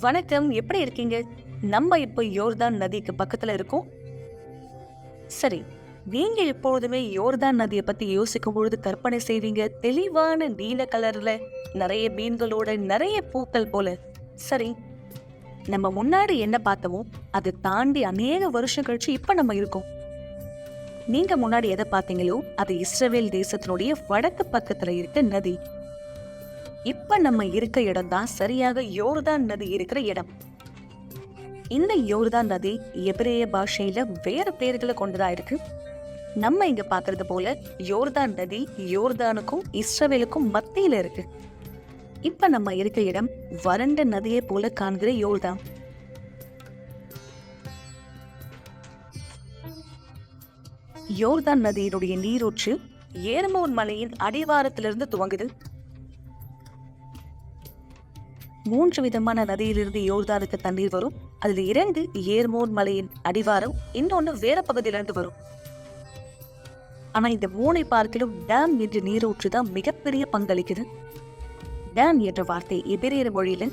வணக்கம். எப்படி இருக்கீங்க? நம்ம இப்போ யோர்தான் நதிக்கு பக்கத்துல இருக்கோம். சரி, நீங்க எப்பொழுதுமே யோர்தான் நதிய பத்தி யோசிக்கும் பொழுது கற்பனை செய்வீங்க, தெளிவான நீல கலர்ல நிறைய மீன்களோட நிறைய பூக்கள் போல. சரி, நம்ம முன்னாடி என்ன பார்த்தோமோ அதை தாண்டி அநேக வருஷம் கழிச்சு இப்ப நம்ம இருக்கோம். நீங்க முன்னாடி எதை பார்த்தீங்களோ அது இஸ்ரவேல் தேசத்தினுடைய வடக்கு பக்கத்துல இருக்க நதி. இப்ப நம்ம இருக்க இடம் தான் சரியாக யோர்தான் நதி இருக்கிற இடம். இந்த யோர்தான் நதி எபிரேய பாஷையில வேற பெயர்களை கொண்டதா இருக்கு. நம்ம இங்க பாக்குறது போல யோர்தான் நதி யோர்தானுக்கும் இஸ்ரவேலுக்கும் மத்தியில இருக்கு. இப்ப நம்ம இருக்க இடம் வறண்ட நதியை போல காண்கிற யோர்தான். யோர்தான் நதியினுடைய நீரூற்று ஏர்மோன் மலையின் அடிவாரத்திலிருந்து துவங்குது. 3 விதமான நதியிலிருந்து யோர்தானுக்கு தண்ணீர் வரும். அதுல 2 ஏர்மோன் மலையின் அடிவாரம், இன்னொன்னு வேற பகுதியிலிருந்து வரும். ஆனா இந்த 3 பார்க்கிலும் டேம் என்ற நீரூற்று தான் மிகப்பெரிய பங்களிக்குது. டேம் என்ற வார்த்தை எபிரேய மொழியில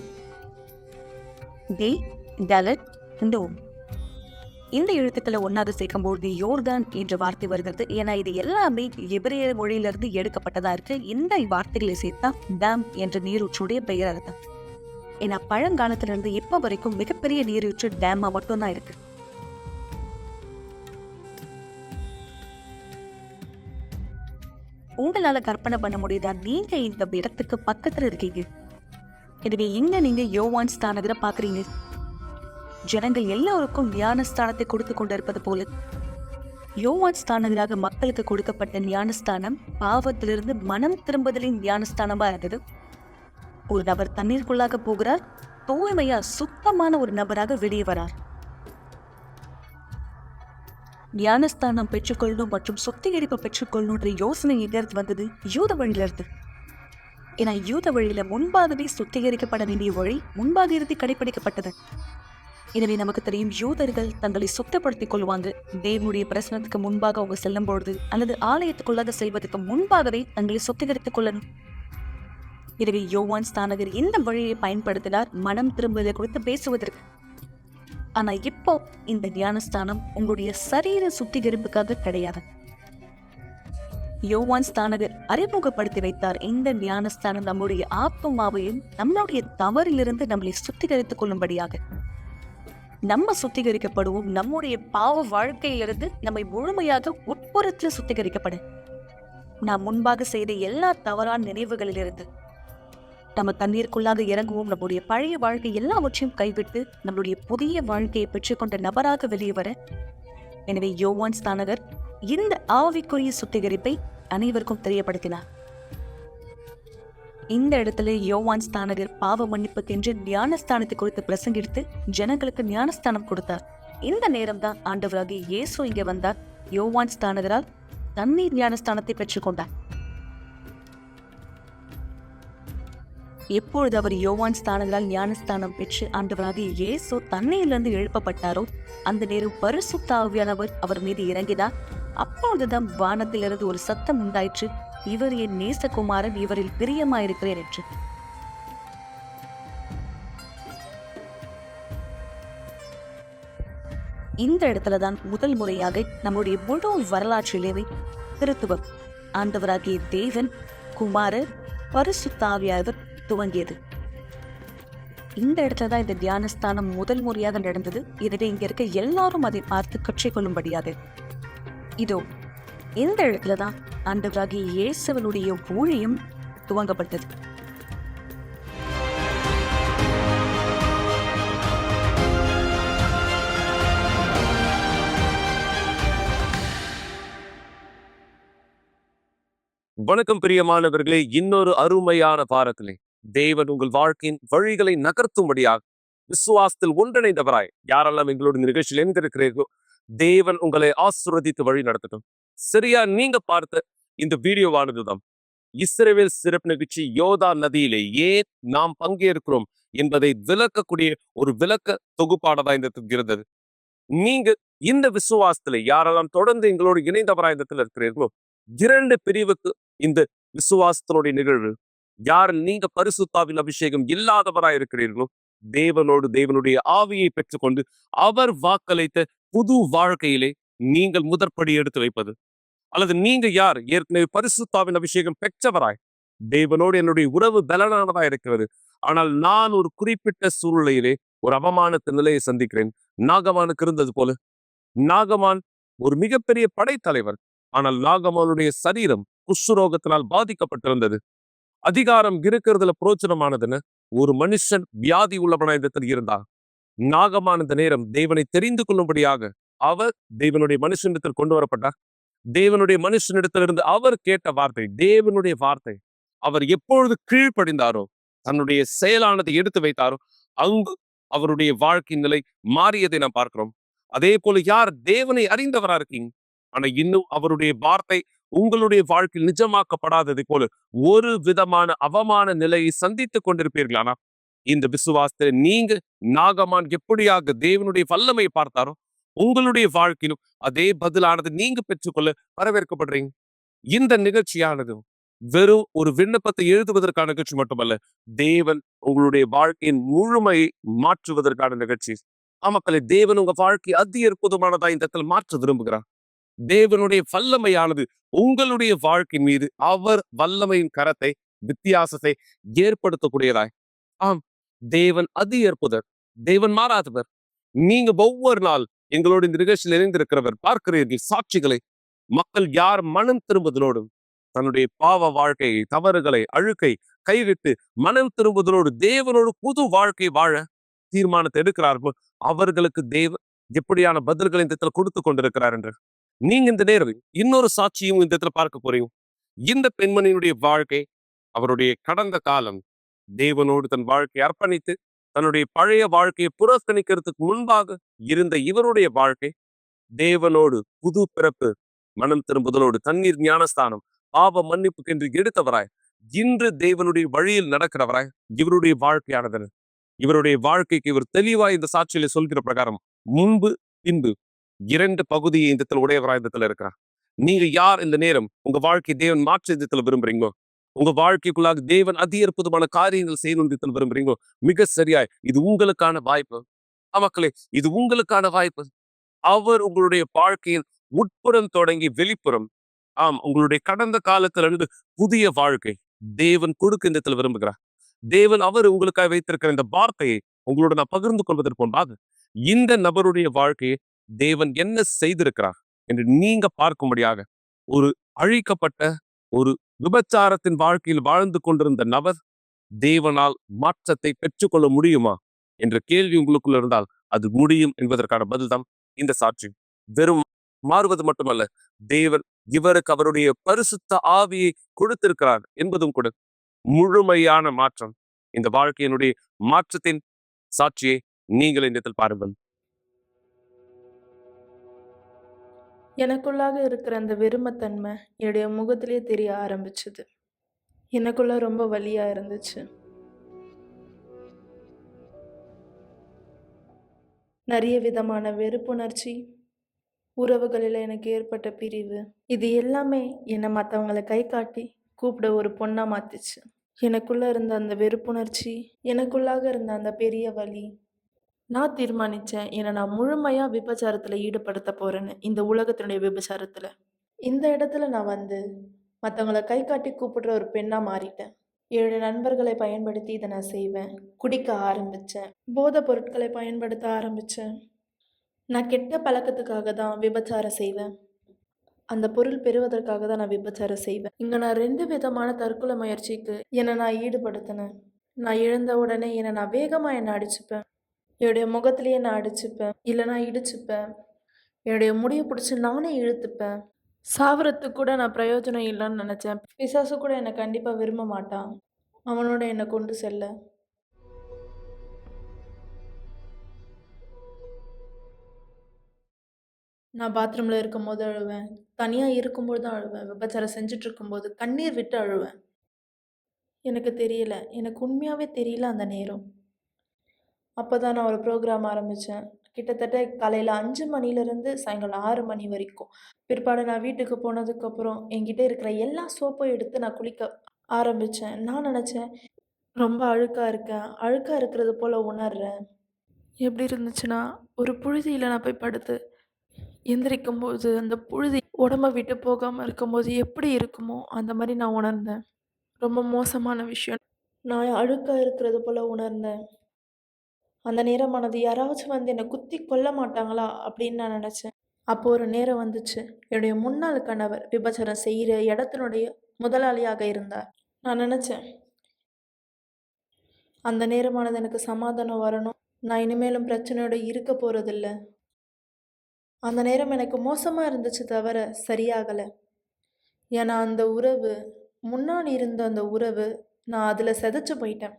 டி டலட் டோம் இந்த எழுத்துக்களை ஒன்னாக சேர்க்கும்போது யோர்தான் என்ற வார்த்தை வருகிறது. ஏன்னா இது எல்லாமே எபிரேய மொழியிலிருந்து எடுக்கப்பட்டதா இருக்கு. இந்த வார்த்தைகளை சேர்த்தா டேம் என்ற நீரூற்றுடைய பெயர் அர்த்தம். ஏன்னா பழங்காலத்துல இருந்து இப்ப வரைக்கும் மிகப்பெரிய நீரூற்று டேமா மட்டும்தான் இருக்கு. உங்களால கற்பனை பண்ண முடியுதா? நீங்க இந்த இடத்துக்கு பக்கத்துல இருக்கீங்க. எனவே இங்க நீங்க யோவான் ஸ்தானகரை பாக்குறீங்க. ஜனங்கள் எல்லாருக்கும் ஞானஸ்தானத்தை கொடுத்து கொண்டிருப்பது போல யோவான் ஸ்தானகராக மக்களுக்கு கொடுக்கப்பட்ட ஞானஸ்தானம் பாவத்திலிருந்து மனம் திரும்புதலின் ஞானஸ்தானமா இருந்தது. ஒரு நபர் தண்ணீருக்குள்ளாக போகிறார், தூய்மையா சுத்தமான ஒரு நபராக வெளியே வரார். ஞானஸ்தானம் பெற்றுக்கொள்ளணும் மற்றும் சுத்திகரிப்பு பெற்றுக்கொள்ளணுன்ற யோசனை எங்கிருந்து வந்தது? யூத வழியில இருந்து. ஏன்னா யூத வழியில முன்பாகவே சுத்திகரிக்கப்பட வேண்டிய வழி முன்பாக இருந்து கடைபிடிக்கப்பட்டது. எனவே நமக்கு தெரியும், யூதர்கள் தங்களை சுத்தப்படுத்திக் கொள்வாங்க. தேவனுடைய பிரசனத்துக்கு முன்பாக அவங்க செல்லும் பொழுது அல்லது ஆலயத்துக்குள்ளாக செல்வதற்கு முன்பாகவே தங்களை சுத்திகரித்துக் கொள்ளணும். எனவே யோவான் ஸ்தானகர் இந்த வழியை பயன்படுத்தினார் மனம் திரும்புவதை குறித்து பேசுவதற்கு. ஆனா இப்போ இந்த ஞானஸ்தானம் உங்களுடைய சரீர சுத்திகரிப்புக்காக கிடையாது. யோவான் ஸ்தானகர் அறிமுகப்படுத்தி வைத்தார், இந்த ஞானஸ்தானம் நம்முடைய ஆத்மாவையும் நம்மளுடைய தவறிலிருந்து நம்மளை சுத்திகரித்துக் கொள்ளும்படியாக. நம்ம சுத்திகரிக்கப்படுவோம். நம்முடைய பாவ வாழ்க்கையிலிருந்து நம்மை முழுமையாக உட்புறத்தில் சுத்திகரிக்கப்படும். நாம் முன்பாக செய்த எல்லா தவறான நினைவுகளிலிருந்து நம்ம தண்ணீருக்குள்ளாக இறங்குவோம். நம்முடைய பழைய வாழ்க்கை எல்லாவற்றையும் கைவிட்டு நம்மளுடைய புதிய வாழ்க்கையை பெற்றுக்கொண்ட நபராக வெளியே வர. எனவே யோவான் ஸ்தானகர் இந்த ஆவிக்குரிய சுத்திகரிப்பை அனைவருக்கும் தெரியப்படுத்தினார். இந்த இடத்துல யோவான் ஸ்தானகர் பாவ மன்னிப்புக்கென்று ஞானஸ்தானத்தை குறித்து பிரசங்கித்து ஜனங்களுக்கு ஞானஸ்தானம் கொடுத்தார். இந்த நேரம் தான் ஆண்டவராகிய இயேசு இங்க வந்தார். யோவான் ஸ்தானகரால் தண்ணீர் ஞானஸ்தானத்தை பெற்றுக்கொண்டார். எப்பொழுது அவர் யோவான் ஸ்தானகரால் ஞானஸ்தானம் பெற்று ஆண்டவராகிய இயேசு தண்ணீரிலிருந்து எழுப்பப்பட்டாரோ அந்த நேரம் பரிசுத்த ஆவியானவர் அவர் மீது இறங்கினார். அப்பொழுதுதான் வானத்திலிருந்து ஒரு சத்தம் உண்டாயிற்று, இவர் என் நேசகுமாரன், இவரில் பிரியமாயிருக்கிறேன் என்று. இந்த இடத்துலதான் முதல் முறையாக நம்முடைய முழு வரலாற்றிலேயே திருத்துவம் ஆண்டவராகிய தேவன், குமாரர், பரிசுத்த ஆவியானவர் துவங்கியது. இந்த இடத்துலதான் இந்த தியானஸ்தானம் முதல் முறையாக நடந்தது. எனவே இங்க இருக்க எல்லாரும் அதை பார்த்து கற்றுக்கொள்ளும்படியாது. இதோ இந்த இடத்துலதான் ஆண்டவராகிய இயேசுவினுடைய ஊழியம் துவங்கப்பட்டது. வணக்கம் பிரியமானவர்களே, இன்னொரு அருமையான பாரத்திலே தேவன் உங்கள் வாழ்க்கையின் வழிகளை நகர்த்தும்படியாக விசுவாசத்தில் ஒன்றிணைந்தவராய் யாரெல்லாம் எங்களோட நிகழ்ச்சியில் இணைந்திருக்கிறீர்களோ தேவன் உங்களை ஆசீர்வதித்து வழி நடத்தட்டும். சரியா, நீங்க பார்த்த இந்த வீடியோவானதுதான் இஸ்ரவேல் சிறப்பு நிகழ்ச்சி யோர்தான் நதியிலே ஏன் நாம் பங்கேற்கிறோம் என்பதை விளக்கக்கூடிய ஒரு விளக்க தொகுப்பானதா இந்த இருந்தது. நீங்க இந்த விசுவாசத்துல யாரெல்லாம் தொடர்ந்து எங்களோடு இணைந்தவராய் இந்த இருக்கிறீர்களோ 2 பிரிவுக்கு இந்த விசுவாசத்தினுடைய நிகழ்வு. யார் நீங்க பரிசுத்தாவின் அபிஷேகம் இல்லாதவராய் இருக்கிறீர்களோ தேவனோடு தேவனுடைய ஆவியை பெற்றுக்கொண்டு அவர் வாக்களித்த புது வாழ்க்கையிலே நீங்கள் முதற்படி எடுத்து வைப்பது? அல்லது நீங்க யார்? ஏற்கனவே பரிசுத்தாவின் அபிஷேகம் பெற்றவராய் தேவனோடு என்னுடைய உறவு பலனானதா இருக்கிறது, ஆனால் நான் ஒரு குறிப்பிட்ட சூழ்நிலையிலே ஒரு அவமானத்தின் நிலையை சந்திக்கிறேன். நாகமானுக்கு இருந்தது போல. நாகமான் ஒரு மிகப்பெரிய படைத்தலைவர், ஆனால் நாகமானுடைய சரீரம் குஷ்ரோகத்தினால் பாதிக்கப்பட்டிருந்தது. அதிகாரம் இருக்கிறதுல புரோச்சனமானதுன்னு ஒரு மனுஷன் வியாதி உள்ளவனாய் இந்த இடத்தில் இருந்தார். நாகமான் இந்த நேரம் தேவனை தெரிந்து கொள்ளும்படியாக அவர் தேவனுடைய மனுஷனிடத்தில் கொண்டு வரப்பட்டார். தேவனுடைய மனுஷனிடத்திலிருந்து அவர் கேட்ட வார்த்தை, தேவனுடைய வார்த்தை. அவர் எப்பொழுது கீழ்ப்படிந்தாரோ, தன்னுடைய செயலானதை எடுத்து வைத்தாரோ, அங்கு அவருடைய வாழ்க்கை நிலை மாறியதை நாம் பார்க்கிறோம். அதே போல யார் தேவனை அறிந்தவரா இருக்கீங்க, ஆனா இன்னும் அவருடைய வார்த்தை உங்களுடைய வாழ்க்கையில் நிஜமாக்கப்படாததை போல ஒரு விதமான அவமான நிலையை சந்தித்துக் கொண்டிருப்பீர்களானா, இந்த விசுவாசத்தை நீங்க நாகமான் எப்படியாக தேவனுடைய வல்லமை பார்த்தாரோ, உங்களுடைய வாழ்க்கையிலும் அதே பதிலானது நீங்க பெற்றுக்கொள்ள வரவேற்கப்படுறீங்க. இந்த நிகழ்ச்சியானது வெறும் ஒரு விண்ணப்பத்தை எழுதுவதற்கான நிகழ்ச்சி மட்டுமல்ல, தேவன் உங்களுடைய வாழ்க்கையின் முழுமையை மாற்றுவதற்கான நிகழ்ச்சி. ஆமக்களே, தேவன் உங்க வாழ்க்கை அதி அற்புதமானதா இந்த இடத்துல மாற்ற விரும்புகிறார். தேவனுடைய வல்லமையானது உங்களுடைய வாழ்க்கை மீது அவர் வல்லமையின் கரத்தை, வித்தியாசத்தை ஏற்படுத்தக்கூடியதாய். ஆம், தேவன் அதி அற்புதர், தேவன் மாறாதவர். நீங்க ஒவ்வொரு நாள் எங்களோட இந்த நிகழ்ச்சியில் இணைந்திருக்கிறவர் பார்க்கிறீர்கள் சாட்சிகளை. மக்கள் யார் மனம் திரும்புதலோடும் தன்னுடைய பாவ வாழ்க்கையை, தவறுகளை, அழுக்கை கைவிட்டு மனம் திரும்புதலோடு தேவனோடு புது வாழ்க்கை வாழ தீர்மானத்தை எடுக்கிறார்கள். அவர்களுக்கு தேவன் எப்படியான பதில்களை இந்த இடத்துல கொடுத்து கொண்டிருக்கிறார் என்று நீங்க இந்த நேரம் இன்னொரு சாட்சியும் இந்த இடத்துல பார்க்க போறீங்க. இந்த பெண்மணியினுடைய வாழ்க்கை, அவருடைய கடந்த காலம், தேவனோடு தன் வாழ்க்கையை அர்ப்பணித்து தன்னுடைய பழைய வாழ்க்கையை புறக்கணிக்கிறதுக்கு முன்பாக இருந்த இவருடைய வாழ்க்கை, தேவனோடு புது பிறப்பு, மனம் திரும்புதலோடு தண்ணீர் ஞானஸ்தானம், பாவ மன்னிப்புக்கு என்று எடுத்தவராய் இன்று தேவனுடைய வழியில் நடக்கிறவராய் இவருடைய வாழ்க்கையானது. இவருடைய வாழ்க்கைக்கு இவர் தெளிவாய் இந்த சாட்சியில சொல்கிற பிரகாரம் முன்பு பின்பு 2 பகுதியை இந்த உடையவராய் இந்த இருக்கிறார். நீங்க யார் இந்த நேரம் உங்க வாழ்க்கை தேவன் மாற்ற விதத்துல விரும்புறீங்களோ, உங்க வாழ்க்கைக்குள்ளாக தேவன் அதி அற்புதமான காரியங்கள் செய்யணும் விரும்புறீங்களோ, மிக சரியாய் இது உங்களுக்கான வாய்ப்பு. மக்களே, இது உங்களுக்கான வாய்ப்பு. அவர் உங்களுடைய வாழ்க்கையின் உட்புறம் தொடங்கி வெளிப்புறம், ஆம், உங்களுடைய கடந்த காலத்துல இருந்து புதிய வாழ்க்கை தேவன் கொடுக்க இந்த விரும்புகிறார். தேவன் அவர் உங்களுக்காக வைத்திருக்கிற இந்த வார்த்தையை உங்களோட நான் பகிர்ந்து கொள்வதற்கு முன்பாக இந்த நபருடைய வாழ்க்கையை தேவன் என்ன செய்திருக்கிறார் என்று நீங்க பார்க்கும்படியாக, ஒரு அழிக்கப்பட்ட ஒரு விபச்சாரத்தின் வாழ்க்கையில் வாழ்ந்து கொண்டிருந்த நபர் தேவனால் மாற்றத்தை பெற்றுக்கொள்ள முடியுமா என்ற கேள்வி உங்களுக்குள்ள இருந்தால் அது முடியும் என்பதற்கான பதில்தான் இந்த சாட்சி. வெறும் மாறுவது மட்டுமல்ல, தேவன் இவருக்கு அவருடைய பரிசுத்த ஆவியை கொடுத்திருக்கிறார் என்பதும் கூட முழுமையான மாற்றம். இந்த வாழ்க்கையினுடைய மாற்றத்தின் சாட்சியை நீங்கள் இந்த பாருங்கள். எனக்குள்ளாக இருக்கிற அந்த வெறுமத்தன்மை என்னுடைய முகத்திலே தெரிய ஆரம்பிச்சது. எனக்குள்ள ரொம்ப வலியா இருந்துச்சு. நிறைய விதமான வெறுப்புணர்ச்சி, உறவுகளில் எனக்கு ஏற்பட்ட பிரிவு, இது எல்லாமே என்னை மற்றவங்களை கை காட்டி கூப்பிட ஒரு பொண்ணா மாத்துச்சு. எனக்குள்ள இருந்த அந்த வெறுப்புணர்ச்சி, எனக்குள்ளாக இருந்த அந்த பெரிய வலி, நான் தீர்மானிச்சேன் என்னை நான் முழுமையாக விபச்சாரத்தில் ஈடுபடுத்த போகிறேன்னு, இந்த உலகத்தினுடைய விபச்சாரத்தில். இந்த இடத்துல நான் வந்து மற்றவங்கள கை காட்டி கூப்பிடுற ஒரு பெண்ணாக மாறிட்டேன். என்னுடைய நண்பர்களை பயன்படுத்தி இதை நான் செய்வேன். குடிக்க ஆரம்பித்தேன். போதைப் பொருட்களை பயன்படுத்த ஆரம்பித்தேன். நான் கெட்ட பழக்கத்துக்காக தான் விபச்சாரம் செய்வேன். அந்த பொருள் பெறுவதற்காக தான் நான் விபச்சாரம் செய்வேன். இங்கே நான் 2 விதமான தற்கொலை முயற்சிக்கு என்னை நான் ஈடுபடுத்தினேன். நான் எழுந்த உடனே நான் வேகமாக என்னை அடிச்சுப்பேன். என்னுடைய முகத்திலேயே நான் அடிச்சுப்பேன், இல்லைனா இடிச்சுப்பேன். என்னுடைய முடியை பிடிச்சி நானே இழுத்துப்பேன். சாவறதுக்கு கூட நான் பிரயோஜனம் இல்லைன்னு நினச்சேன். பிசாசு கூட என்னை கண்டிப்பாக விரும்ப மாட்டான், அவனோட என்னை கொண்டு செல்ல. நான் பாத்ரூமில் இருக்கும்போது அழுவேன், தனியாக இருக்கும்போது தான் அழுவேன், விபச்சாரம் செஞ்சுட்டு இருக்கும்போது கண்ணீர் விட்டு அழுவேன். எனக்கு தெரியல, எனக்கு உண்மையாகவே தெரியல அந்த நேரம். அப்போ தான் நான் ஒரு ப்ரோக்ராம் ஆரம்பித்தேன். கிட்டத்தட்ட காலையில் 5 மணிலேருந்து சாயங்காலம் 6 மணி வரைக்கும். பிற்பாடு நான் வீட்டுக்கு போனதுக்கப்புறம் என்கிட்ட இருக்கிற எல்லா சோப்பையும் எடுத்து நான் குளிக்க ஆரம்பித்தேன். நான் நினச்சேன், ரொம்ப அழுக்கா இருக்கேன். அழுக்கா இருக்கிறது போல உணர்றேன். எப்படி இருந்துச்சுன்னா, ஒரு புழுதியில நான் போய் படுத்து எந்திரிக்கும்போது, அந்த புழுதி உடம்ப விட்டு போகாம இருக்கும்போது எப்படி இருக்குமோ, அந்த மாரி நான் உணர்ந்தேன். ரொம்ப மோசமான விஷயம். நான் அழுக்கா இருக்கிறது போல உணர்ந்தேன். அந்த நேரமானது யாராச்சும் வந்து என்ன குத்தி கொல்ல மாட்டாங்களா? அப்படின்னு நான் நெனச்சேன். அப்போ ஒரு நேரம் வந்துச்சு. என்னுடைய முன்னாள் கணவர் விபச்சாரம் செய்ற இடத்தினுடைய முதலாளியாக இருந்தார். நான் நெனச்சேன், அந்த நேரமானது எனக்கு சமாதானம் வரணும். நான் இனிமேலும் பிரச்சனையோட இருக்க போறதில்ல. அந்த நேரம் எனக்கு மோசமா இருந்துச்சு தவிர சரியாகல. ஏன்னா அந்த உறவு, முன்னாடி இருந்த அந்த உறவு, நான் அதுல செதச்சு போயிட்டேன்.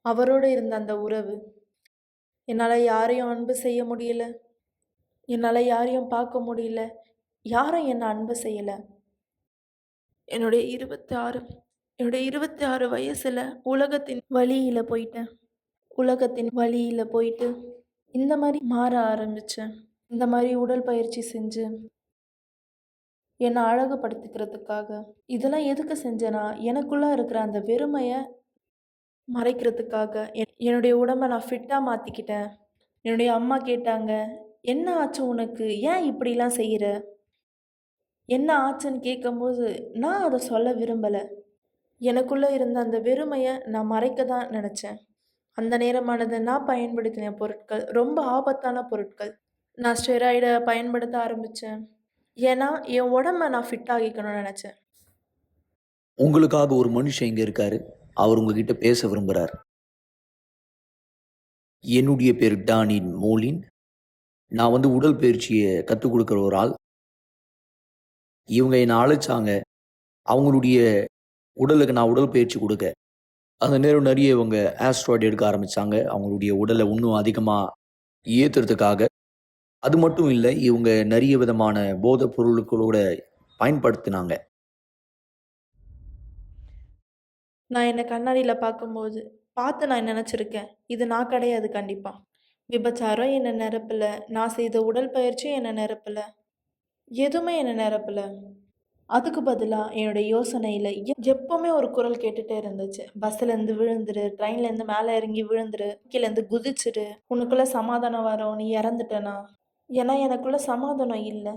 அவரோட இருந்த அந்த உறவு. என்னால யாரையும் அன்பு செய்ய முடியல. என்னால யாரையும் பார்க்க முடியல. யாரும் என்ன அன்பு செய்யல. என்னுடைய 26 என்னுடைய 26 வயசுல உலகத்தின் வழியில போயிட்டேன். உலகத்தின் வழியில போயிட்டு, இந்த மாரி மாற ஆரம்பிச்சேன். இந்த மாரி உடல் பயிற்சி செஞ்சு, என்ன அழகுபடுத்திக்கிறதுக்காக. இதெல்லாம் எதுக்கு செஞ்சேன்னா, எனக்குள்ள இருக்கிற அந்த வெறுமைய மறைக்கிறதுக்காக. என்னுடைய உடம்ப நான் ஃபிட்டா மாத்திக்கிட்டேன். என்னுடைய அம்மா கேட்டாங்க, "என்ன ஆச்சு உனக்கு? ஏன் இப்படிலாம் செய்ற?" என்ன ஆச்சுன்னு கேட்கும்போது, நான் அத சொல்ல விரும்பல. எனக்குள்ள இருந்த அந்த வெறுமைய நான் மறைக்க தான் நெனச்சேன். அந்த நேரமானது நான் பயன்படுத்தின பொருட்கள் ரொம்ப ஆபத்தான பொருட்கள். நான் ஸ்டெராய்ட பயன்படுத்த ஆரம்பிச்சேன். ஏன்னா, என் உடம்ப நான் ஃபிட் ஆகிக்கணும்னு நெனச்சேன். உங்களுக்காக ஒரு மனுஷன் இங்க இருக்காரு. அவர் உங்ககிட்ட பேச விரும்புறார். என்னுடைய பேரு டானின் மோலின். நான் உடல் பயிற்சிய கத்துக் குடுக்குற ஒரு ஆள். இவங்க என்ன அழைச்சாங்க. அவங்களுடைய உடலுக்கு நான் உடல் பயிற்சி குடுக்க. அந்த நேரம் நெறைய இவங்க ஆஸ்ட்ராய்டு எடுக்க ஆரம்பிச்சாங்க. அவங்களுடைய உடல இன்னும் அதிகமா ஏத்துறதுக்காக. அது மட்டும் இல்ல, இவங்க நெறைய விதமான போதைப் பொருட்களோட பயன்படுத்தினாங்க. நான் என்ன கண்ணாடியில பார்க்கும்போது, பார்த்து நான் நெனச்சிருக்கேன். இது நான் கிடையாது கண்டிப்பா. விபச்சாரம் என்ன நிரப்பல. நான் செய்த உடற்பயிற்சியும் என்ன நிரப்பல. எதுவுமே என்ன நிரப்பல. அதுக்கு பதிலா என்னுடைய யோசனையில எப்பவுமே ஒரு குரல் கேட்டுட்டே இருந்துச்சு. பஸ்ஸுலேருந்து விழுந்துரு, ட்ரெயின்லேருந்து மேல இறங்கி விழுந்துரு, கீழேருந்து குதிச்சுரு, உனக்குள்ள சமாதானம் வரும், நீ இறந்துட்டனா. ஏன்னா எனக்குள்ள சமாதானம் இல்ல.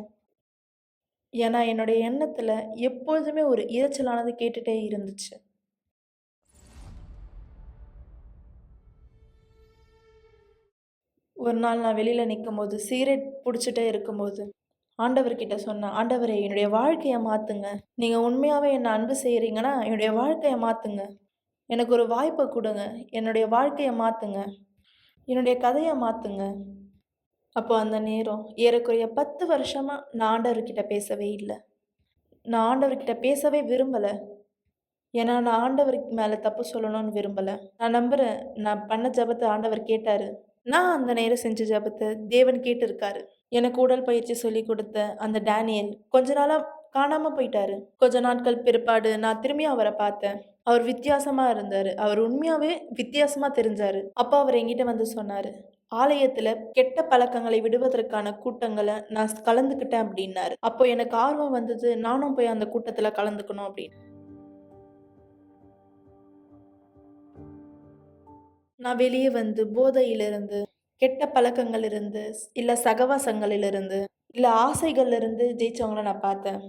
ஏன்னா என்னுடைய எண்ணத்துல எப்பொழுதுமே ஒரு இரைச்சலானது கேட்டுட்டே இருந்துச்சு. ஒரு நாள் நான் வெளியில நிக்கும்போது, சிகரெட் புடிச்சுட்டே இருக்கும்போது, ஆண்டவர்கிட்ட சொன்னேன், "ஆண்டவரே என்னுடைய வாழ்க்கைய மாத்துங்க. நீங்க உண்மையாவே என்ன அன்பு செய்றீங்கன்னா, என்னுடைய வாழ்க்கைய மாத்துங்க. எனக்கு ஒரு வாய்ப்ப குடுங்க. என்னுடைய வாழ்க்கைய மாத்துங்க. என்னுடைய கதைய மாத்துங்க." அப்போ அந்த நேரம் ஏறக்குறைய 10 வருஷமா நான் ஆண்டவர்கிட்ட பேசவே இல்ல. நான் ஆண்டவர்கிட்ட பேசவே விரும்பல. ஏன்னா நான் ஆண்டவர் மேல தப்பு சொல்லணும்னு விரும்பல. நான் நம்புறேன், நான் பண்ண ஜெபத்த ஆண்டவர் கேட்டாரு. நான் அந்த நேரம் செஞ்ச ஜெபத்த தேவன் கேட்டிருக்காரு. எனக்கு உடல் பயிற்சி சொல்லிக் கொடுத்த அந்த டேனியல் கொஞ்ச நாளா காணாம போயிட்டாரு. கொஞ்ச நாட்கள் பிற்பாடு நான் திரும்பியும் அவர பார்த்தேன். அவர் வித்தியாசமா இருந்தாரு. அவர் உண்மையாவே வித்தியாசமா தெரிஞ்சாரு. அப்ப அவர் என்கிட்ட வந்து சொன்னாரு, "ஆலயத்துல கெட்ட பழக்கங்களை விடுவதற்கான கூட்டங்கள நான் கலந்துக்கிட்டேன்" அப்டின்னாரு. அப்போ எனக்கு ஆர்வம் வந்தது. நானும் போய் அந்த கூட்டத்துல கலந்துக்கணும் அப்டின்னு. நான் வெளிய வந்து போதையிலிருந்து, கெட்ட பழக்கங்களிலிருந்து, இல்ல சகவாசங்களிலிருந்து, இல்ல ஆசைகள்லிருந்து ஜெயிச்சவங்கள நான் பார்த்தேன்.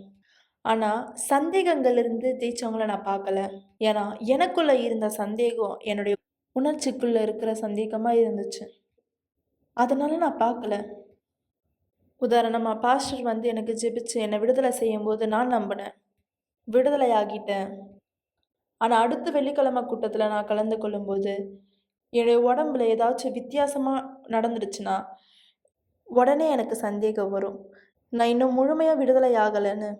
ஆனா, சந்தேகங்கள்லிருந்து ஜெயிச்சவங்கள நான் பார்க்கல. ஏன்னா, எனக்குள்ள இருந்த சந்தேகம் என்னுடைய உணர்ச்சிக்குள்ள இருக்கிற சந்தேகமா இருந்துச்சு. அதனால நான் பார்க்கல. உதாரணமா பாஸ்டர் வந்து எனக்கு ஜெபிச்சு என்ன விடுதலை செய்யும்போது நான் நம்பினேன். விடுதலை ஆகிட்டேன். ஆனா, அடுத்த வெள்ளிக்கிழமை கூட்டத்துல நான் கலந்து கொள்ளும்போது, என்னுடைய உடம்புல ஏதாச்சும் வித்தியாசமா நடந்துடுச்சுன்னா, உடனே எனக்கு சந்தேகம் வரும். நான் இன்னும் முழுமையா விடுதலை ஆகலன்னு.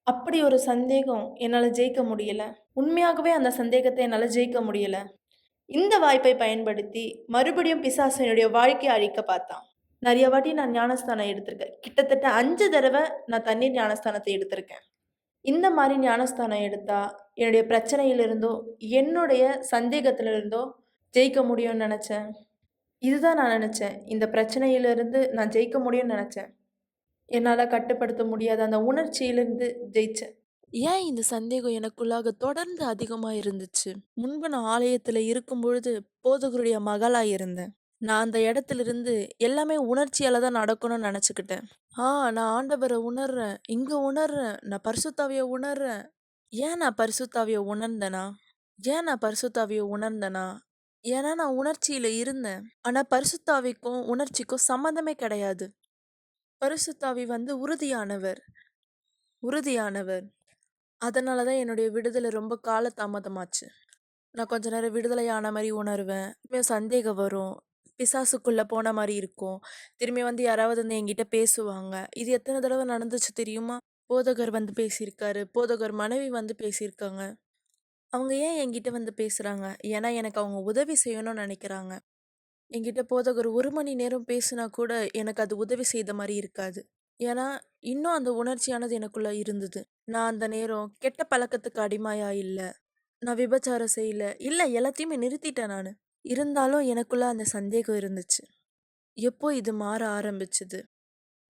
அப்படி ஒரு சந்தேகம் என்னால ஜெயிக்க முடியல. உண்மையாகவே அந்த சந்தேகத்த என்னால ஜெயிக்க முடியல. இந்த வாய்ப்பை பயன்படுத்தி மறுபடியும் பிசாசு என்னுடைய வாழ்க்கைய அழிக்க பார்த்தான். நெறைய வாட்டி நான் ஞானஸ்தானம் எடுத்திருக்கேன். கிட்டத்தட்ட 5 தடவ நான் தண்ணீர் ஞானஸ்தானத்த எடுத்திருக்கேன். இந்த மாரி ஞானஸ்தானம் எடுத்தா, என்னுடைய பிரச்சனையிலிருந்தோ, என்னுடைய சந்தேகத்திலிருந்தோ ஜெயிக்க முடியும்னு நெனச்சேன். இதுதான் நான் நெனச்சேன். இந்த பிரச்சனையிலிருந்து நான் ஜெயிக்க முடியும்னு நெனச்சேன். என்னால கட்டுப்படுத்த முடியாத அந்த உணர்ச்சியிலிருந்து ஜெயிச்சேன். ஏன் இந்த சந்தேகம் எனக்குள்ளாக தொடர்ந்து அதிகமா இருந்துச்சு? முன்பு நான் ஆலயத்துல இருக்கும்பொழுது போதகருடைய மகளா இருந்தேன். நான் அந்த இடத்திலிருந்து எல்லாமே உணர்ச்சியால தான் நடக்கணும்னு நெனச்சுக்கிட்டேன். ஆ நான் ஆண்டவர உணர்றேன். இங்க உணர்றேன். நான் பரிசுத்தாவிய உணர்றேன். ஏன் நான் பரிசுத்தாவிய உணர்ந்தேனா? ஏன்னா நான் உணர்ச்சியில இருந்தேன். ஆனா பரிசுத்தாவிக்கும், உணர்ச்சிக்கும் சம்மந்தமே கிடையாது. பரிசுத்தாவி வந்து உறுதியானவர். அதனால தான் என்னுடைய விடுதலை ரொம்ப காலதாமதமாச்சு. நான் கொஞ்ச நேரம் விடுதலையான மாரி உணருவேன். திரும்பியும் சந்தேகம் வரும். பிசாசுக்குள்ள போன மாரி இருக்கும். திரும்பி வந்து யாராவது வந்து என்கிட்ட பேசுவாங்க. இது எத்தன தடவ நடந்துச்சு தெரியுமா? போதகர் வந்து பேசியிருக்காரு. போதகர் மனைவி வந்து பேசியிருக்காங்க. அவங்க ஏன் என்கிட்ட வந்து பேசுறாங்க? ஏன்னா எனக்கு அவங்க உதவி செய்யணும்னு நெனைக்கிறாங்க. என்கிட்ட போதகர் 1 மணி நேரம் பேசினா கூட எனக்கு அது உதவி செய்த மாரி இருக்காது. ஏன்னா, இன்னும் அந்த உணர்ச்சியானது எனக்குள்ள இருந்தது. நான் அந்த நேரம் கெட்ட பழக்கத்துக்கு அடிமையா இல்ல. நான் விபச்சாரம் செய்யல. இல்ல எல்லாத்தையுமே நிறுத்திட்டேன் நானு. இருந்தாலும் எனக்குள்ள அந்த சந்தேகம் இருந்துச்சு. எப்போ இது மாற ஆரம்பிச்சது?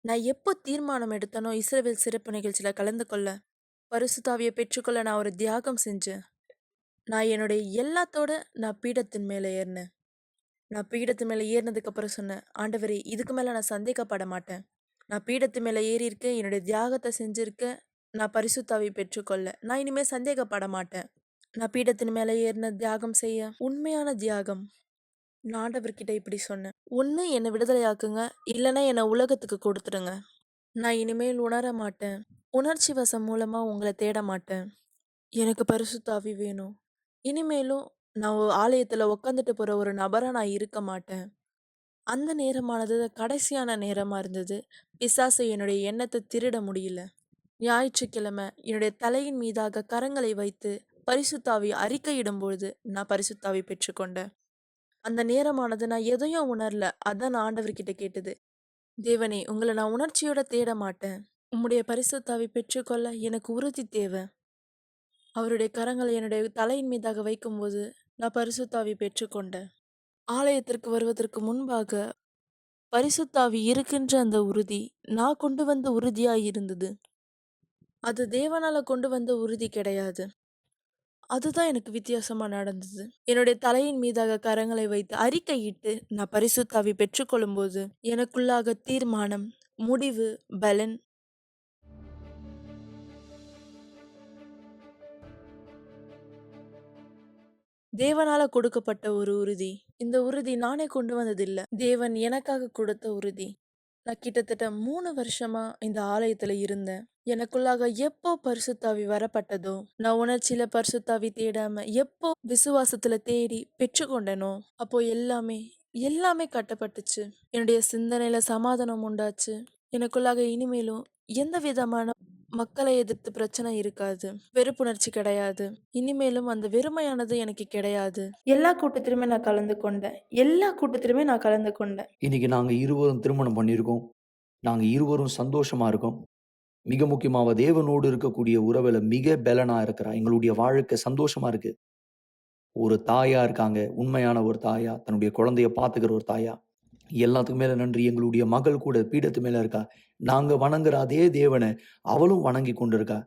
நான் எப்போ தீர்மானம் எடுத்தனோ இஸ்ரவேல் சிறப்பு நிகழ்ச்சியில கலந்து கொள்ள, பரிசுத்த ஆவிய பெற்றுக்கொள்ள நான் ஒரு தியாகம் செஞ்சேன். நான் என்னுடைய எல்லாத்தோட நான் பீடத்தின் மேல ஏறினேன். நான் பீடத்து மேல ஏறினதுக்கு அப்புறம் சொன்னேன், ஆண்டவரே இதுக்கு மேல நான் சந்தேகப்பட மாட்டேன். நான் பீடத்து மேல ஏறியிருக்கேன். என்னுடைய தியாகத்த செஞ்சிருக்கேன். நான் பரிசுத்த ஆவிய பெற்றுக்கொள்ள. நான் இனிமே சந்தேகப்பட மாட்டேன். நான் பீடத்தின் மேல ஏறின தியாகம் செய்ய உண்மையான தியாகம். நான் ஆண்டவர்கிட்ட இப்படி சொன்னேன். ஒண்ணு என்ன விடுதலையாக்குங்க. இல்லைன்னா என்ன உலகத்துக்கு கொடுத்துடுங்க. நான் இனிமேல் உணர மாட்டேன். உணர்ச்சி வசம் மூலமா உங்கள தேட மாட்டேன். எனக்கு பரிசுத்த ஆவி வேணும். இனிமேலும் நான் ஆலயத்துல உக்காந்துட்டு போற ஒரு நபரா நான் இருக்க மாட்டேன். அந்த நேரமானது கடைசியான நேரமா இருந்தது. பிசாசு என்னுடைய எண்ணத்த திருட முடியல. ஞாயிற்றுக்கிழமை என்னுடைய தலையின் மீதாக கரங்களை வைத்து பரிசுத்த ஆவிய அறிக்கையிடும்பொழுது நான் பரிசுத்த ஆவி பெற்றுக்கொண்டேன். அந்த நேரமானது நான் எதையும் உணரல. அதான் நான் ஆண்டவர்கிட்ட கேட்டது. தேவனே, உங்கள நான் உணர்ச்சியோட தேட மாட்டேன். உம்முடைய பரிசுத்த ஆவி பெற்றுக்கொள்ள எனக்கு உறுதி தேவை. அவருடைய கரங்களை என்னுடைய தலையின் மீதாக வைக்கும்போது நான் பரிசுத்த ஆவி பெற்றுக்கொண்டேன். ஆலயத்திற்கு வருவதற்கு முன்பாக பரிசுத்த ஆவி இருக்கின்ற அந்த உறுதி நான் கொண்டு வந்த உறுதியாய் இருந்தது. அது தேவனால கொண்டு வந்த உறுதி கிடையாது. அதுதான் எனக்கு வித்தியாசமா நடந்தது. என்னுடைய தலையின் மீதாக கரங்களை வைத்து அறிக்கையிட்டு நான் பரிசுத்த ஆவி பெற்றுக்கொள்ளும்போது எனக்குள்ளாக தீர்மானம், முடிவு, பலன். தேவனால கொடுக்கப்பட்ட ஒரு உறுதி. இந்த உறுதி நானே கொண்டு வந்ததில்ல. தேவன் எனக்காக கொடுத்த உறுதி. நான் கிட்டத்தட்ட 3 வருஷமா இந்த ஆலயத்துல இருந்தேன். எனக்குள்ளாக எப்போ பரிசுத்த ஆவி வரப்பட்டதோ, நான் உணர்ச்சியில பரிசுத்த ஆவி தேடாம எப்போ விசுவாசத்துல தேடி பெற்றுக்கொண்டேனோ, அப்போ எல்லாமே கட்டப்பட்டுச்சு. என்னுடைய சிந்தனையில சமாதானம் உண்டாச்சு. எனக்குள்ளாக இனிமேலும் எந்த விதமான மக்களை எதிர்த்து பிரச்சனை இருக்காது. வெறுப்புணர்ச்சி கிடையாது. இனிமேலும் அந்த வெறுமையானது எனக்கு கிடையாது. எல்லா கூட்டத்திலுமே நான் கலந்து கொண்டேன். இன்னைக்கு நாங்க இருவரும் திருமணம் பண்ணியிருக்கோம். நாங்க இருவரும் சந்தோஷமா இருக்கோம். மிக முக்கியமா தேவனோடு இருக்கக்கூடிய உறவுல மிக பெலனா இருக்கிறா. எங்களுடைய வாழ்க்கை சந்தோஷமா இருக்கு. ஒரு தாயா இருக்காங்க. உண்மையான ஒரு தாயா, தன்னுடைய குழந்தைய பார்த்துக்கிற ஒரு தாயா. எல்லாத்துக்கும் மேல நன்றி. எங்களுடைய மகள் கூட பீடத்து மேல இருக்கா. நாங்க வணங்குற அதே தேவன அவளும் வணங்கி கொண்டிருக்கா.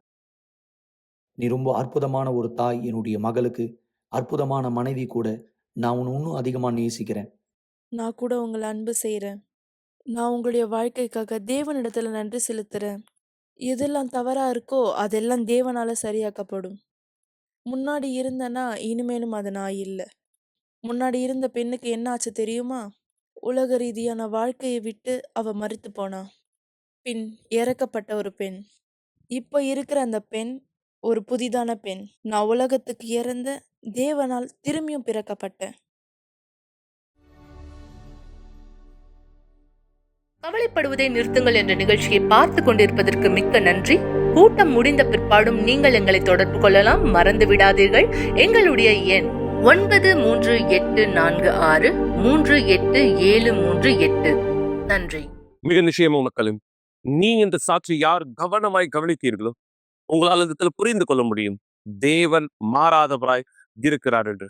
நீ ரொம்ப அற்புதமான ஒரு தாய் என்னுடைய மகளுக்கு. அற்புதமான மனைவி கூட. நான் உன்ன இன்னும் அதிகமா நேசிக்கிறேன். நான் கூட உங்கள அன்பு செய்றேன். நான் உங்களுடைய வாழ்க்கைக்காக தேவனிடத்துல நன்றி செலுத்துறேன். எதெல்லாம் தவறா இருக்கோ அதெல்லாம் தேவனால சரியாக்கப்படும். முன்னாடி இருந்தேன்னா இனிமேலும் அது நான் இல்ல. முன்னாடி இருந்த பெண்ணுக்கு என்ன ஆச்சு தெரியுமா? உலக ரீதியான வாழ்க்கையை விட்டு அவ மரித்து போனா. பின் இறக்கப்பட்ட ஒரு பெண். இப்ப இருக்கிற அந்த பெண் ஒரு புதிதான பெண். நான் உலகத்துக்கு இறந்த தேவனால் திரும்பியும் பிறக்கப்பட்டேன். கவலைப்படுவதை நிறுத்துங்கள் என்ற நிகழ்ச்சியை பார்த்து கொண்டிருப்பதற்கு மிக்க நன்றி. கூட்டம் முடிந்த பிற்பாடும் நீங்கள் எங்களை தொடர்பு கொள்ளலாம். மறந்து விடாதீர்கள். எங்களுடைய எண் 9386387738. நன்றி. மிக நிச்சயமா மக்களும், நீ இந்த சாட்சி யார் கவனமாய் கவனித்தீர்களோ உங்களால் இடத்துல புரிந்து கொள்ள முடியும். தேவன் மாறாதவராய் இருக்கிறார் என்று.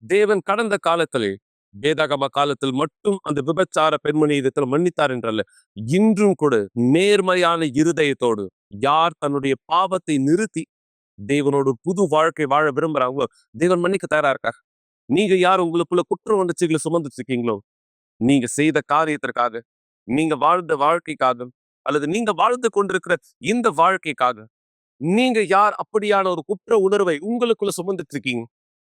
தேவன் கடந்த காலத்திலே வேதாகம காலத்தில் மட்டும் அந்த விபச்சார பெண்மணி இடத்துல மன்னித்தார் என்றல்ல, இன்றும் கூட நேர்மையான இருதயத்தோடு யார் தன்னுடைய பாவத்தை நிறுத்தி தேவனோட புது வாழ்க்கை வாழ விரும்புறாங்களோ தேவன் மன்னிக்க தயாரா இருக்கார். நீங்க யார் உங்களுக்குள்ள குற்ற உணர்ச்சிகளை சுமந்துட்டு இருக்கீங்களோ, நீங்க செய்த காரியத்திற்காக, நீங்க வாழ்ந்த வாழ்க்கைக்காக, அல்லது நீங்க வாழ்ந்து கொண்டிருக்கிற இந்த வாழ்க்கைக்காக, நீங்க யார் அப்படியான ஒரு குற்ற உணர்வை உங்களுக்குள்ள சுமந்துட்டு இருக்கீங்க.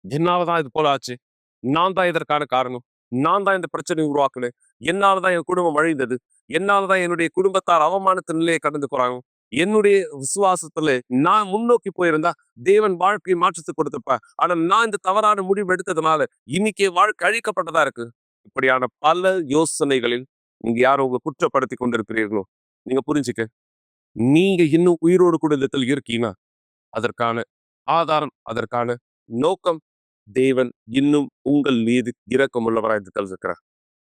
என்னாலதான் இது போல ஆச்சு, நான் தான் இதற்கான காரணம், நான் தான் இந்த பிரச்சனையை உருவாக்குனேன், என்னாலதான் என் குடும்பம் அழிந்தது, என்னாலதான் என்னுடைய குடும்பத்தார் அவமானத்தின் நிலையை கடந்து போறாங்க, என்னுடைய விசுவாசத்துல நான் முன்னோக்கி போயிருந்தா தேவன் வாழ்க்கை மாற்றத்தை கொடுத்திருப்பார். ஆனா நான் இந்த தவறான முடிவு எடுத்ததுனால இன்னைக்கு வாழ்க்கை அழிக்கப்பட்டதா இருக்கு. இப்படியான பல யோசனைகளில் நீங்க யாரும் உங்க குற்றப்படுத்தி கொண்டிருக்கிறீர்களோ, நீங்க புரிஞ்சுக்க, நீங்க இன்னும் உயிரோடு கூட இந்த இடத்துல இருக்கீங்கன்னா அதற்கான ஆதாரம், அதற்கான நோக்கம், தேவன் இன்னும் உங்கள் மீது இரக்கம் உள்ளவராய் இருக்கிறார்.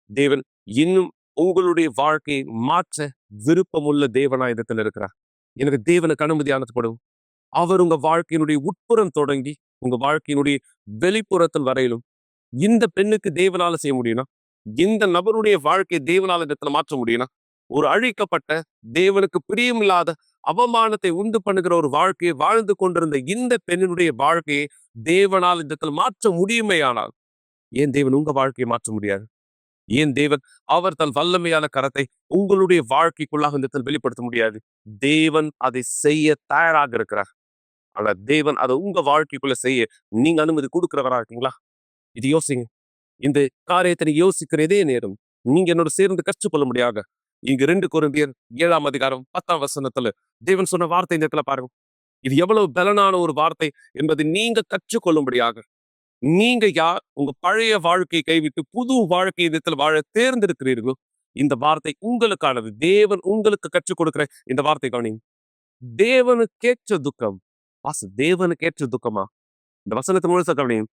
தேவன் இன்னும் உங்களுடைய வாழ்க்கையை மாற்ற விருப்பமுள்ள தேவனாய் இடத்துல இருக்கிறார். எனக்கு தேவனுக்கு அனுமதியானப்படும். அவர் உங்க வாழ்க்கையினுடைய உட்புறம் தொடங்கி உங்க வாழ்க்கையினுடைய வெளிப்புறத்தில் வரையிலும் இந்த பெண்ணுக்கு தேவனால செய்ய முடியும்னா, இந்த நபருடைய வாழ்க்கையை தேவனால இடத்துல மாற்ற முடியும்னா, ஒரு அழிக்கப்பட்ட தேவனுக்கு பிரியமில்லாத அவமானத்தை உண்டு பண்ணுகிற ஒரு வாழ்க்கையை வாழ்ந்து கொண்டிருந்த இந்த பெண்ணினுடைய வாழ்க்கையை தேவனால் இடத்துல மாற்ற முடியுமேயானால், ஏன் தேவன் உங்க வாழ்க்கையை மாற்ற முடியாது? ஏன் தேவன் அவர் தன் வல்லமையான கரத்தை உங்களுடைய வாழ்க்கைக்குள்ளாக இந்த இடத்தில் வெளிப்படுத்த முடியாது? தேவன் அதை செய்ய தயாராக இருக்கிறார். ஆனா தேவன் அதை உங்க வாழ்க்கைக்குள்ள செய்ய நீங்க அனுமதி கொடுக்கிறவரா இருக்கீங்களா? இது யோசிங்க. இந்த காரியத்தை நீங்க யோசிக்கிற இதே நேரம் நீங்க என்னோட சேர்ந்து கற்றுக்கொள்ள முடியாத இங்க 2 கொரிந்தியர் 7ஆம் அதிகாரம் 10ஆம் வசனத்துல தேவன் சொன்ன வார்த்தை இந்த இடத்துல பாருங்க. இது எவ்வளவு பலனான ஒரு வார்த்தை என்பதை நீங்க கற்றுக்கொள்ளும்படியாக, நீங்க யார் உங்க பழைய வாழ்க்கையை கைவிட்டு புது வாழ்க்கை இடத்துல வாழ தேர்ந்தெடுக்கிறீர்களோ, இந்த வார்த்தை உங்களுக்கானது. தேவன் உங்களுக்கு கற்றுக் கொடுக்கிற இந்த வார்த்தை கவனிங்க. தேவனுக்கேற்ற துக்கம். தேவனுக்கேற்ற துக்கமா? இந்த வசனத்தை முழுசா கவனிங்க.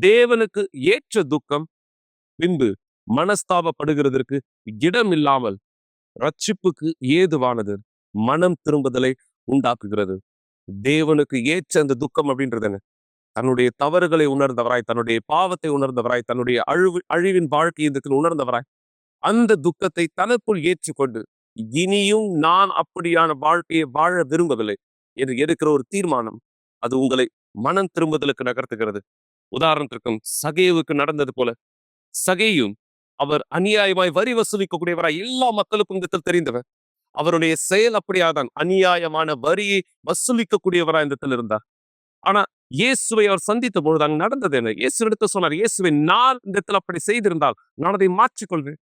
தேவனுக்கு ஏற்ற துக்கம் பின்பு மனஸ்தாபப்படுகிறதற்கு இடம் இல்லாமல் ரட்சிப்புக்கு ஏதுவானது மனம் திரும்புதலை உண்டாக்குகிறது. தேவனுக்கு ஏற்ற அந்த துக்கம் அப்படின்றது என்ன? தன்னுடைய தவறுகளை உணர்ந்தவராய், தன்னுடைய பாவத்தை உணர்ந்தவராய், தன்னுடைய அழிவின் வாழ்க்கை இதுக்கு உணர்ந்தவராய், அந்த துக்கத்தை தனக்குள் ஏற்றுக்கொண்டு இனியும் நான் அப்படியான வாழ்க்கையை வாழ விரும்பவில்லை என்று எடுக்கிற ஒரு தீர்மானம், அது உங்களை மனம் திரும்புதலுக்கு நகர்த்துகிறது. உதாரணத்திற்கும் சகேவுக்கு நடந்தது போல, சகேயும் அவர் அநியாயமாய் வரி வசூலிக்கக்கூடியவராய் எல்லா மக்களுக்கும் இந்த தெரிந்தவர். அவருடைய செயல் அப்படியாதான் அநியாயமான வரியை வசூலிக்கக்கூடியவராய் இந்த இருந்தார். ஆனா இயேசுவை அவர் சந்தித்த பொழுது அங்கு நடந்தது என்ன? இயேசு எடுத்து சொன்னார், இயேசுவை நான் இந்த இடத்துல அப்படி செய்திருந்தால் நான் அதை மாற்றிக்கொள்வேன்.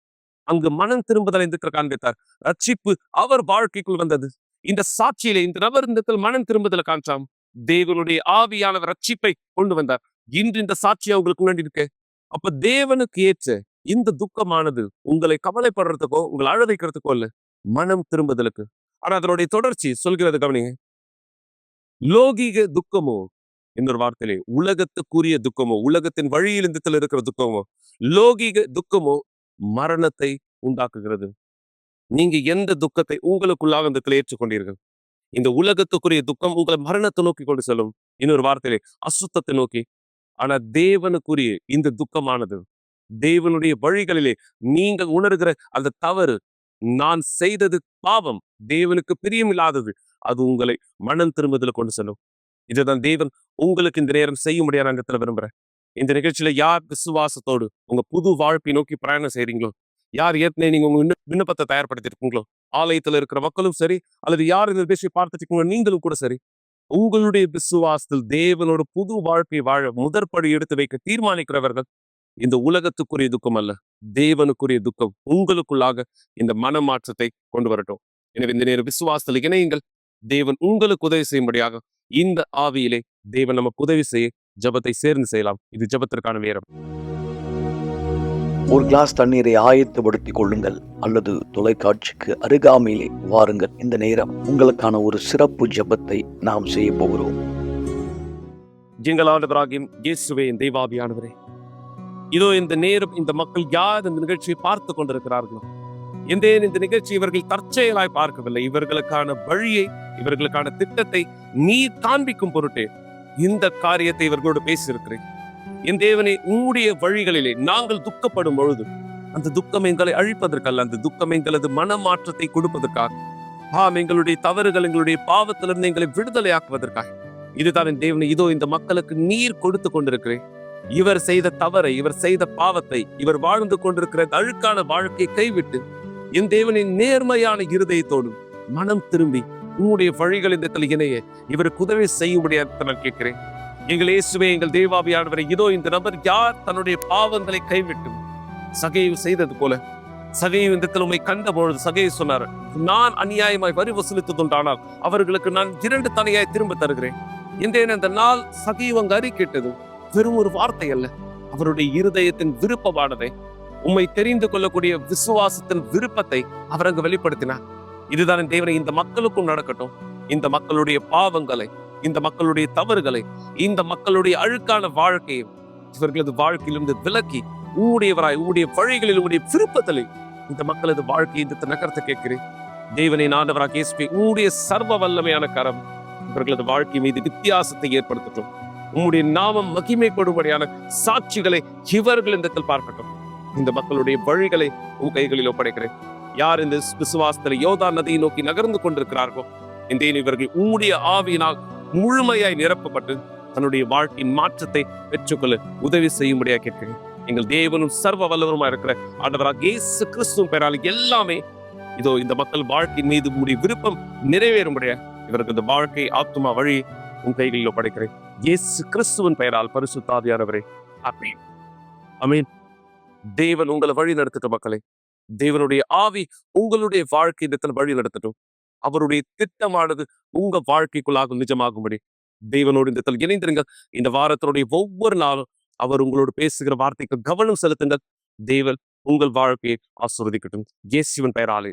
அங்கு மனம் திரும்புதலை இந்த காண்பித்தார். ரட்சிப்பு அவர் வாழ்க்கைக்குள் வந்தது. இந்த சாட்சியிலே இந்த நபர் இந்த இடத்துல மனம் திரும்புதலை காண்றாம். தேவனுடைய ஆவியானவர் ரட்சிப்பை கொண்டு வந்தார். இன்று இந்த சாட்சியை உங்களுக்கு முன்னாடி இருக்கு. அப்ப தேவனுக்கு ஏற்ற இந்த துக்கமானது உங்களை கவலைப்படுறதுக்கோ உங்களை அழ வைக்கிறதுக்கோ இல்ல, மனம் திரும்புதலுக்கு. ஆனா அதனுடைய தொடர்ச்சி சொல்கிறது கவனிங்க. லோகிக துக்கமோ, இன்னொரு வார்த்தையிலே உலகத்துக்குரிய துக்கமோ, உலகத்தின் வழியில் இந்த இருக்கிற துக்கமோ, லோகிக துக்கமோ மரணத்தை உண்டாக்குகிறது. நீங்க எந்த துக்கத்தை உங்களுக்குள்ளாக இந்த ஏற்றுக்கொண்டீர்கள்? இந்த உலகத்துக்குரிய துக்கம் உங்களை மரணத்தை நோக்கி கொண்டு செல்லும். இன்னொரு வார்த்தையிலே அசுத்தத்தை நோக்கி. ஆனா தேவனுக்குரிய இந்த துக்கமானது, தேவனுடைய வழிகளிலே நீங்கள் உணர்கிற அந்த தவறு, நான் செய்தது பாவம், தேவனுக்கு பிரியமில்லாதது, அது உங்களை மனம் திரும்புதல கொண்டு செல்லும். இதுதான் தேவன் உங்களுக்கு இந்த நேரம் செய்ய முடியாத இடத்துல விரும்புறேன். இந்த நிகழ்ச்சியில யார் விசுவாசத்தோடு உங்க புது வாழ்க்கை நோக்கி பிரயாணம் செய்றீங்களோ, யார் ஏற்கனவே நீங்க உங்க விண்ணப்பத்தை தயார்படுத்திருக்கீங்களோ, ஆலயத்துல இருக்கிற மக்களும் சரி, அல்லது யார் இந்த நிகழ்ச்சியை பார்த்துட்டு நீங்களும் கூட சரி, உங்களுடைய விசுவாசத்தில் தேவனோட புது வாழ்க்கை வாழ முதற்படி எடுத்து வைக்க தீர்மானிக்கிறவர்கள், இந்த உலகத்துக்குரிய துக்கம் அல்ல, தேவனுக்குரிய துக்கம் உங்களுக்குள்ளாக இந்த மனமாற்றத்தை கொண்டு வரட்டும். எனவே இந்த நேரம் விசுவாசத்தில் இணையுங்கள். தேவன் உங்களுக்கு உதவி செய்யும்படியாக இந்த ஆவியிலே தேவன் நமக்கு உதவி செய்ய ஜபத்தை சேர்ந்து செய்யலாம். இது ஜபத்திற்கான நேரம். ஒரு கிளாஸ் தண்ணீரை ஆயத்தப்படுத்திக் கொள்ளுங்கள் அல்லது தொலைக்காட்சிக்கு அருகாமையிலே வாருங்கள். இந்த நேரம் உங்களுக்கான ஒரு சிறப்பு ஜபத்தை நாம் செய்ய போகிறோம். எங்கள் ஆண்டவராகிய இயேசுவே, தெய்வாவியானவரே, இதோ இந்த நேரம் இந்த மக்கள் யார் இந்த நிகழ்ச்சியை பார்த்து கொண்டிருக்கிறார்களோ, இந்த நிகழ்ச்சி இவர்கள் தற்செயலாய் பார்க்கவில்லை, இவர்களுக்கான வழியை, இவர்களுக்கான திட்டத்தை நீ காண்பிக்கும் பொருட்டே இந்த காரியத்தை இவர்களோடு பேசியிருக்கிறேன். என் தேவனே, உம்முடைய வழிகளிலே நாங்கள் துக்கப்படும் பொழுது அந்த துக்கம் எங்களை அழிப்பதற்கல்ல, அந்த துக்கம் எங்களது மனமாற்றத்தை கொடுப்பதற்காக, எங்களுடைய தவறுகள், எங்களுடைய பாவத்திலிருந்து எங்களை விடுதலையாக்குவதற்காக இதுதான் என் தேவனை, இதோ இந்த மக்களுக்கு நீர் கொடுத்து கொண்டிருக்கிறேன். இவர் செய்த தவறை, இவர் செய்த பாவத்தை, இவர் வாழ்ந்து கொண்டிருக்கிற அழுக்கான வாழ்க்கையை கைவிட்டு என் தேவனின் நேர்மையான இருதயத்தோடும் மனம் திரும்பி உங்களுடைய வழிகளின் இணைய இவருக்கு உதவி செய்யும்படியாக நான் கேட்கிறேன். எங்கள் இயேசுவே, எங்கள் தேவாவியானவரை, இதோ இந்த நபர் யார் தன்னுடைய பாவங்களை கைவிட்டு சகைவு செய்தது போல, சகைவு இந்த உம்மை கண்ட பொழுது சகைவு சொன்னார், நான் அநியாயமாய் வரி வசூலித்ததுண்டானால் அவர்களுக்கு நான் 2 தனியாய் திரும்ப தருகிறேன் என்றேன். அந்த நாள் சகைவு அங்கு அறிக்கிட்டது வெறும் ஒரு வார்த்தை அல்ல, அவருடைய இருதயத்தின் விருப்பமானதை, உம்மை தெரிந்து கொள்ளக்கூடிய விசுவாசத்தின் விருப்பத்தை அவர் அங்கு வெளிப்படுத்தினார். இதுதான் என் தேவனை, இந்த மக்களுக்கும் நடக்கட்டும். இந்த மக்களுடைய பாவங்களை, இந்த மக்களுடைய தவறுகளை, இந்த மக்களுடைய அழுக்கான வாழ்க்கையை இவர்களது வாழ்க்கையிலிருந்து விலக்கி உங்களுடையவராய், உங்களுடைய வழிகளில், உங்களுடைய விருப்பத்தில் இந்த மக்களது வாழ்க்கையை இந்த நகரத்தை கேட்கிறேன். தேவனை ஆண்டவராக இயேசுவே, உங்களுடைய சர்வ வல்லமையான கரம் இவர்களது வாழ்க்கை மீது வித்தியாசத்தை ஏற்படுத்தட்டும். உங்களுடைய நாமம் மகிமைப்படும்படியான சாட்சிகளை இவர்கள் இந்த பார்க்கட்டும். இந்த மக்களுடைய வழிகளை உன் கைகளில் ஒப்படைக்கிறேன். யார் இந்த விசுவாசத்தில் யோர்தான் நதியை நோக்கி நகர்ந்து கொண்டிருக்கிறார்களோ, இந்த இவர்கள் உம்முடைய ஆவியினால் முழுமையாய் நிரப்பப்பட்டு தன்னுடைய வாழ்க்கையின் மாற்றத்தை பெற்றுக்கொள்ள உதவி செய்யும்படியாக கேட்கிறேன். எங்கள் தேவனும் சர்வ வல்லவருமா இருக்கிற ஆண்டவராக இயேசு கிறிஸ்துவின் பெயரால் எல்லாமே இதோ இந்த மக்கள் வாழ்க்கையின் மீது உங்களுடைய விருப்பம் நிறைவேறும்படியாக இவருக்கு இந்த வாழ்க்கை ஆத்துமா வழி உன் கைகளில் ஒப்படைக்கிறேன். இயேசு கிறிஸ்துவின் பெயரால் பரிசுத்த ஆவியானவரே, ஆமென். ஆமென். தேவன் உங்களை வழி நடத்தட்டும் மக்களை. தேவனுடைய ஆவி உங்களுடைய வாழ்க்கை வழி நடத்தட்டும். அவருடைய திட்டமானது உங்க வாழ்க்கைக்குள்ளாக நிஜமாகும்படி தேவனோடு இந்த இணைந்திருங்க. இந்த வாரத்தினுடைய ஒவ்வொரு நாளும் அவர் உங்களோடு பேசுகிற வார்த்தைக்கு கவனம் செலுத்துங்கள். தேவன் உங்கள் வாழ்க்கையை ஆசீர்வதிக்கட்டும். இயேசுவின் பெயராலே